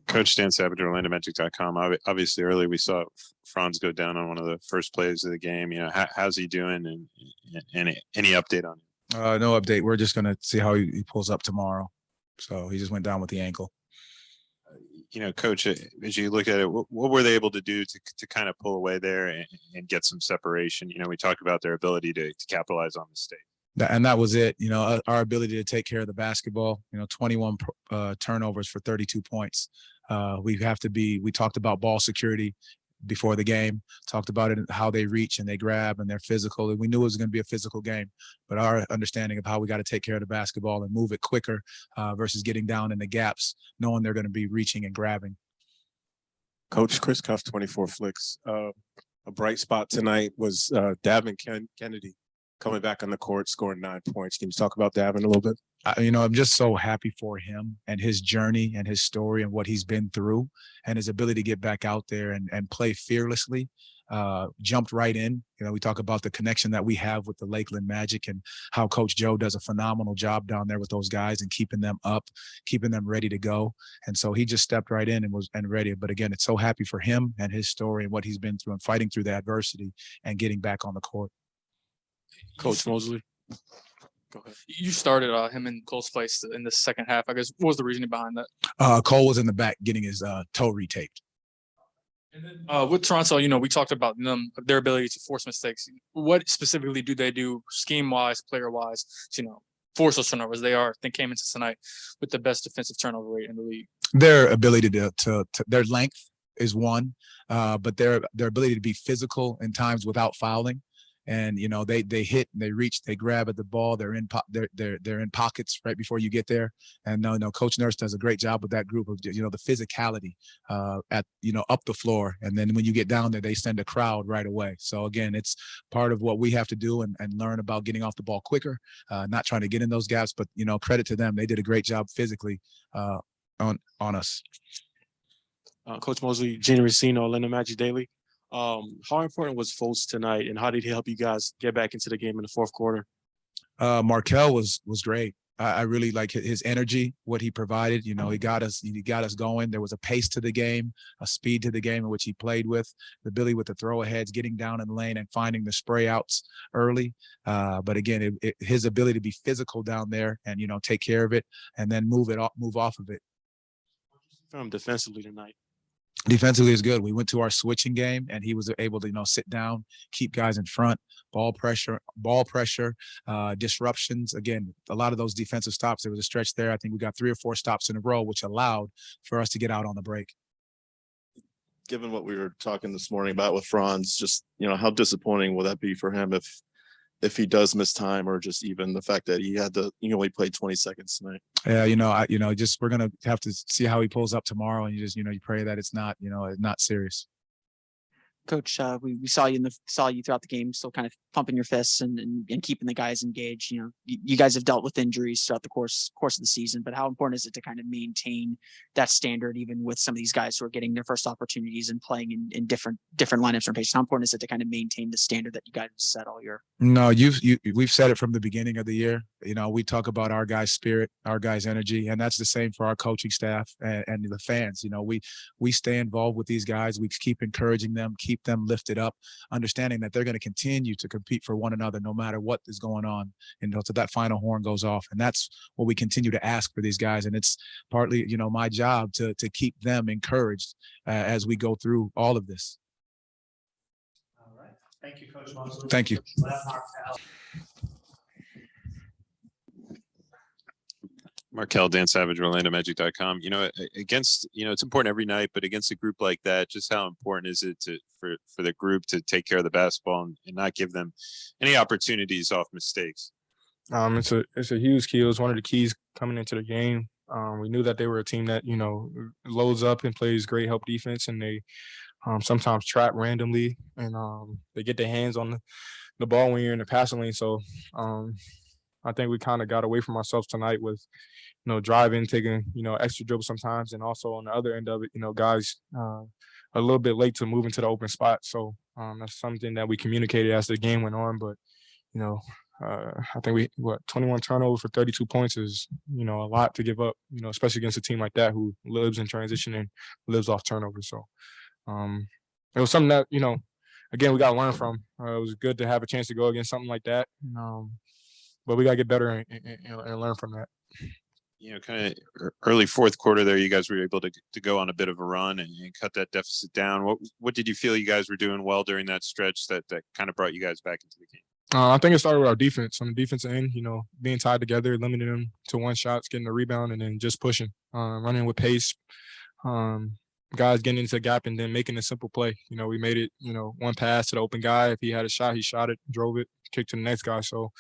Coach Dan Savage, OrlandoMagic.com. Obviously, earlier we saw Franz go down on one of the first plays of the game. How's he doing, and any update on him? No update. We're just going to see how he pulls up tomorrow. So he just went down with the ankle. Coach, as you look at it, what were they able to do to kind of pull away there and get some separation? We talk about their ability to capitalize on mistakes. And that was it. Our ability to take care of the basketball, 21 turnovers for 32 points. We talked about ball security before the game, talked about it, how they reach and they grab and they're physical. And we knew it was going to be a physical game, but our understanding of how we got to take care of the basketball and move it quicker versus getting down in the gaps, knowing they're going to be reaching and grabbing. Coach, Chris Cuff, 24 Flicks. A bright spot tonight was Devin Cannady coming back on the court, scoring 9 points. Can you talk about Devin a little bit? I'm just so happy for him and his journey and his story and what he's been through and his ability to get back out there and play fearlessly. Jumped right in. We talk about the connection that we have with the Lakeland Magic and how Coach Joe does a phenomenal job down there with those guys and keeping them up, keeping them ready to go. And so he just stepped right in and was ready. But again, it's so happy for him and his story and what he's been through and fighting through the adversity and getting back on the court. Coach Mosley. Go ahead. You started him in Cole's place in the second half. I guess what was the reasoning behind that? Cole was in the back getting his toe retaped. And then with Toronto, we talked about them, their ability to force mistakes. What specifically do they do scheme-wise, player-wise, to, force those turnovers? They came into tonight with the best defensive turnover rate in the league. Their ability to their length is one, but their ability to be physical in times without fouling. And they hit and they reach, they grab at the ball. They're in pockets right before you get there. And no, Coach Nurse does a great job with that group of the physicality at up the floor. And then when you get down there, they send a crowd right away. So again, it's part of what we have to do and learn about getting off the ball quicker, not trying to get in those gaps. But credit to them, they did a great job physically on us. Coach Mosley, Gene Racino, Orlando Magic Daily. How important was Fultz tonight, and how did he help you guys get back into the game in the fourth quarter? Markelle was great. I really like his energy, what he provided. He got us going. There was a pace to the game, a speed to the game in which he played with, the ability with the throw aheads, getting down in the lane and finding the spray outs early. But again, his ability to be physical down there and take care of it and then move off of it. From defensively tonight. Defensively is good. We went to our switching game, and he was able to, sit down, keep guys in front, ball pressure, disruptions. Again, a lot of those defensive stops, there was a stretch there. I think we got 3 or 4 stops in a row, which allowed for us to get out on the break. Given what we were talking this morning about with Franz, just, how disappointing will that be for him if he does miss time, or just even the fact that he only played 20 seconds tonight? Yeah, just we're gonna have to see how he pulls up tomorrow, and you pray that it's not, not serious. Coach, we saw you throughout the game, still kind of pumping your fists and keeping the guys engaged. You guys have dealt with injuries throughout the course of the season, but how important is it to kind of maintain that standard, even with some of these guys who are getting their first opportunities and playing in different lineups or rotations? How important is it to kind of maintain the standard that you guys have set all year? No, we've said it from the beginning of the year. We talk about our guys' spirit, our guys' energy, and that's the same for our coaching staff and the fans. We stay involved with these guys. We keep encouraging them, keep them lifted up, understanding that they're going to continue to compete for one another no matter what is going on until that final horn goes off. And that's what we continue to ask for these guys. And it's partly, my job to keep them encouraged as we go through all of this. All right. Thank you, Coach Mosley. Thank you. Markelle, Dan Savage, OrlandoMagic.com. Against, it's important every night, but against a group like that, just how important is it for the group to take care of the basketball and not give them any opportunities off mistakes? It's a huge key. It was one of the keys coming into the game. We knew that they were a team that, loads up and plays great help defense, and they sometimes trap randomly, and they get their hands on the ball when you're in the passing lane. So I think we kind of got away from ourselves tonight with, driving, taking, extra dribbles sometimes. And also on the other end of it, guys a little bit late to move into the open spot. So that's something that we communicated as the game went on. But, I think 21 turnovers for 32 points is, a lot to give up, especially against a team like that who lives in transition and lives off turnovers. So it was something that, again, we got to learn from. It was good to have a chance to go against something like that. But we got to get better and learn from that. Kind of early fourth quarter there, you guys were able to go on a bit of a run and cut that deficit down. What did you feel you guys were doing well during that stretch that kind of brought you guys back into the game? I think it started with our defense. On the defensive end, being tied together, limiting them to one shots, getting the rebound, and then just pushing, running with pace. Guys getting into the gap and then making a simple play. We made it, one pass to the open guy. If he had a shot, he shot it, drove it, kicked to the next guy. So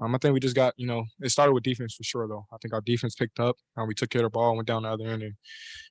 I think we just got, it started with defense for sure, though. I think our defense picked up. We took care of the ball, went down the other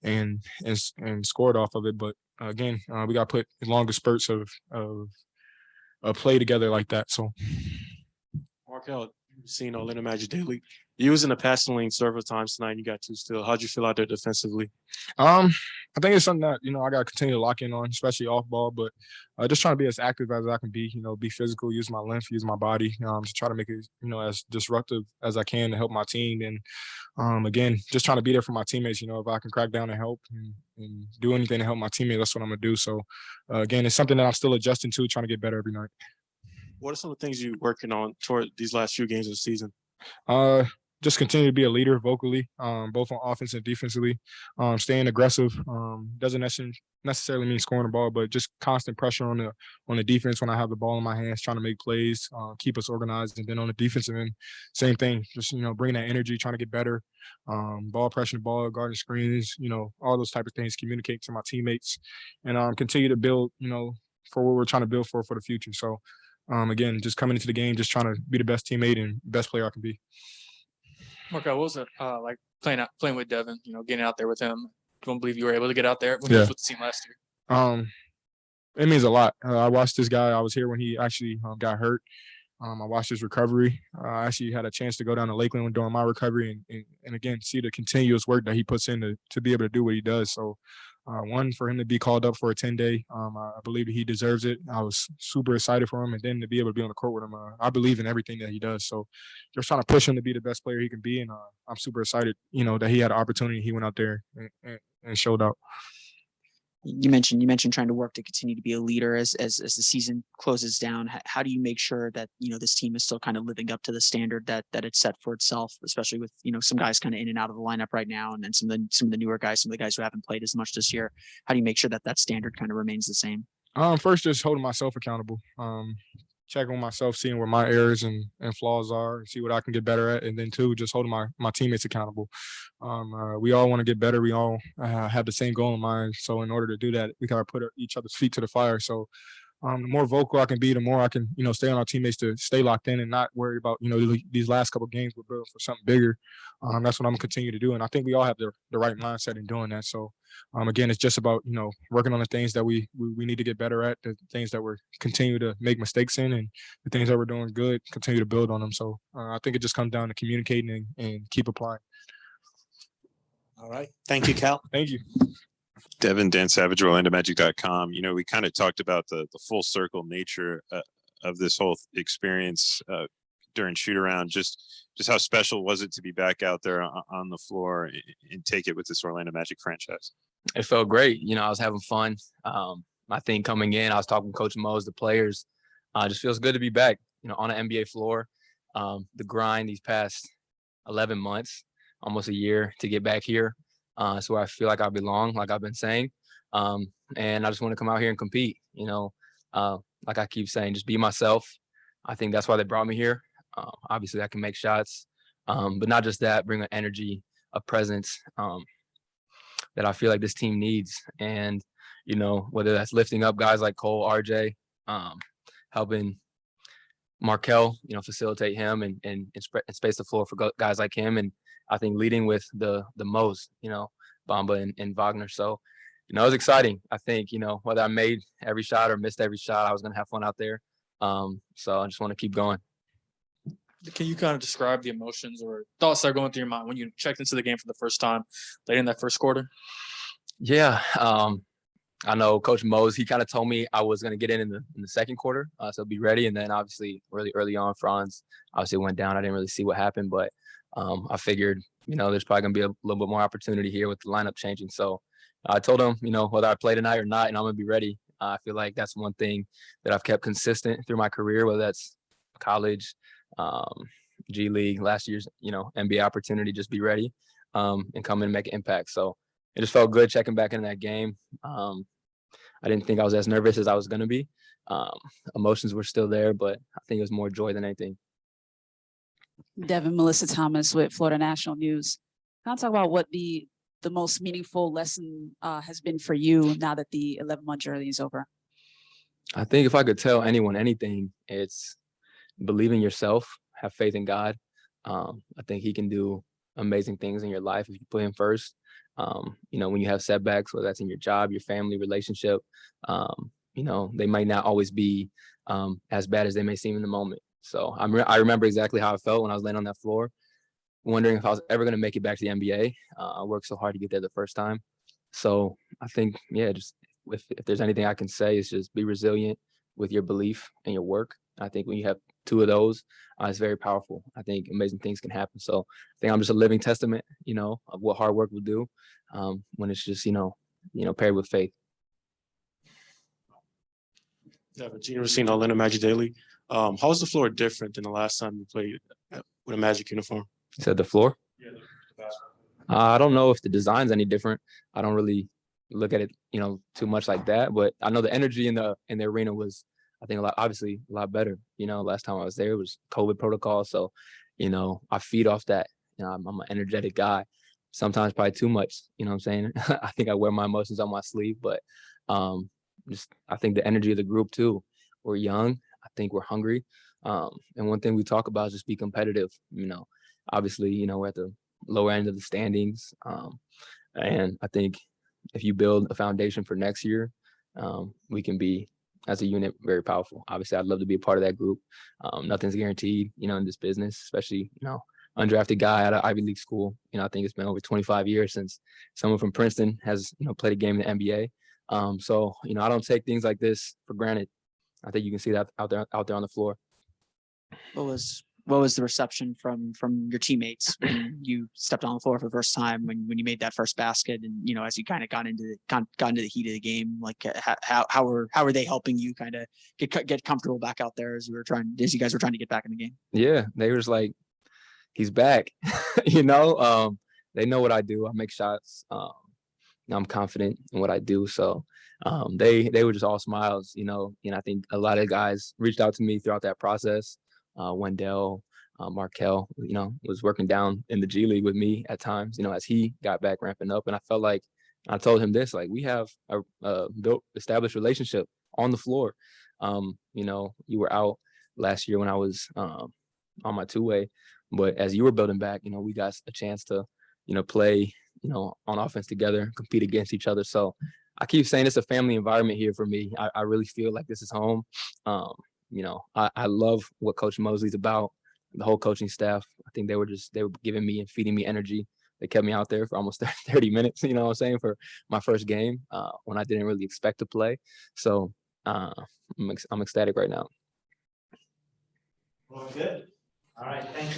end and scored off of it. But again, we got to put longer spurts of play together like that. So, Markelle, you've seen Orlando Magic daily. You was in the passing lane several times tonight. You got two still. How'd you feel out there defensively? I think it's something that, I got to continue to lock in on, especially off ball, but just trying to be as active as I can be, be physical, use my length, use my body, to try to make it, as disruptive as I can to help my team. And again, just trying to be there for my teammates. If I can crack down and help and do anything to help my teammates, that's what I'm going to do. So again, it's something that I'm still adjusting to, trying to get better every night. What are some of the things you're working on toward these last few games of the season? Just continue to be a leader vocally, both on offense and defensively. Staying aggressive doesn't necessarily mean scoring the ball, but just constant pressure on the defense when I have the ball in my hands, trying to make plays, keep us organized. And then on the defensive end, same thing. Just bringing that energy, trying to get better. Ball pressure, ball guarding screens, all those type of things. Communicate to my teammates, and continue to build, for what we're trying to build for the future. So again, just coming into the game, just trying to be the best teammate and best player I can be. Markelle, what was it like playing with Devin? Getting out there with him. Don't believe you were able to get out there when he was with the team last year. It means a lot. I watched this guy. I was here when he actually got hurt. I watched his recovery. I actually had a chance to go down to Lakeland during my recovery and again see the continuous work that he puts in to be able to do what he does. So. One, for him to be called up for a 10-day, I believe that he deserves it. I was super excited for him, and then to be able to be on the court with him, I believe in everything that he does. So just trying to push him to be the best player he can be, and I'm super excited, that he had an opportunity. He went out there and showed out. You mentioned trying to work to continue to be a leader as the season closes down. How do you make sure that this team is still kind of living up to the standard that it's set for itself, especially with some guys kind of in and out of the lineup right now, and then some of the newer guys, some of the guys who haven't played as much this year? How do you make sure that standard kind of remains the same? First, just holding myself accountable. Checking on myself, seeing where my errors and flaws are, and see what I can get better at. And then two, just holding my teammates accountable. We all want to get better. We all have the same goal in mind. So in order to do that, we got to put each other's feet to the fire. So the more vocal I can be, the more I can, stay on our teammates to stay locked in and not worry about, these last couple of games we're building for something bigger. That's what I'm going to continue to do. And I think we all have the right mindset in doing that. So again, it's just about, working on the things that we need to get better at, the things that we're continue to make mistakes in, and the things that we're doing good, continue to build on them. So I think it just comes down to communicating and keep applying. All right. Thank you, Cal. Thank you. Devin, Dan Savage, OrlandoMagic.com. We kind of talked about the full circle nature of this whole experience during shoot around. Just how special was it to be back out there on the floor and take it with this Orlando Magic franchise? It felt great. I was having fun. I think coming in, I was talking to Coach Mose, the players. It just feels good to be back, on an NBA floor. The grind these past 11 months, almost a year to get back here. It's where I feel like I belong, like I've been saying. And I just want to come out here and compete, like I keep saying, just be myself. I think that's why they brought me here. Obviously, I can make shots, but not just that, bring an energy, a presence that I feel like this team needs. And, whether that's lifting up guys like Cole, RJ, helping Markelle, facilitate him and space the floor for guys like him. And I think leading with the most, Bamba and Wagner. So, it was exciting. I think, whether I made every shot or missed every shot, I was going to have fun out there. So I just want to keep going. Can you kind of describe the emotions or thoughts that are going through your mind when you checked into the game for the first time late in that first quarter? Yeah. I know Coach Mose, he kind of told me I was going to get in the second quarter, so be ready. And then obviously really early on, Franz obviously went down. I didn't really see what happened, but I figured, there's probably going to be a little bit more opportunity here with the lineup changing. So I told him, whether I play tonight or not, and I'm going to be ready. I feel like that's one thing that I've kept consistent through my career, whether that's college, G League, last year's, NBA opportunity, just be ready and come in and make an impact. So it just felt good checking back into that game. I didn't think I was as nervous as I was going to be. Emotions were still there, but I think it was more joy than anything. Devin, Melissa Thomas with Florida National News. Can I talk about what the most meaningful lesson has been for you now that the 11-month journey is over? I think if I could tell anyone anything, it's believe in yourself, have faith in God. I think he can do amazing things in your life if you put him first. When you have setbacks, whether that's in your job, your family, relationship, they might not always be as bad as they may seem in the moment. So I remember exactly how I felt when I was laying on that floor, wondering if I was ever going to make it back to the NBA. I worked so hard to get there the first time. So I think, just if there's anything I can say, is just be resilient with your belief and your work. I think when you have two of those, it's very powerful. I think amazing things can happen. So I think I'm just a living testament, of what hard work will do when it's just, paired with faith. Yeah, Gene Racine, Atlanta Magic Daily. How is the floor different than the last time you played with a Magic uniform? You said the floor? Yeah, the basketball. I don't know if the design's any different. I don't really look at it, too much like that. But I know the energy in the arena was, I think, obviously a lot better. Last time I was there, it was COVID protocol. So, I feed off that. I'm an energetic guy. Sometimes probably too much. You know what I'm saying? I think I wear my emotions on my sleeve. But I think the energy of the group too. We're young. I think we're hungry. And one thing we talk about is just be competitive. Obviously, we're at the lower end of the standings. And I think if you build a foundation for next year, we can be, as a unit, very powerful. Obviously, I'd love to be a part of that group. Nothing's guaranteed, in this business, especially, undrafted guy at an Ivy League school. I think it's been over 25 years since someone from Princeton has, played a game in the NBA. So, I don't take things like this for granted. I think you can see that out there on the floor. What was the reception from your teammates when you stepped on the floor for the first time, when you made that first basket, and as you kind of got into the heat of the game? Like how were they helping you kind of get comfortable back out there as you guys were trying to get back in the game? Yeah, they were just like, he's back. They know what I do. I make shots. I'm confident in what I do. So they were just all smiles, and I think a lot of guys reached out to me throughout that process. Wendell, Markelle, was working down in the G League with me at times, as he got back ramping up. And I felt like I told him this, like, we have a built, established relationship on the floor. You were out last year when I was on my two-way, but as you were building back, we got a chance to, play, on offense together, compete against each other. So I keep saying it's a family environment here for me. I really feel like this is home. I love what Coach Mosley's about, the whole coaching staff. I think they were giving me and feeding me energy. They kept me out there for almost 30 minutes, for my first game when I didn't really expect to play. So I'm ecstatic right now. Well, good. All right. Thank you.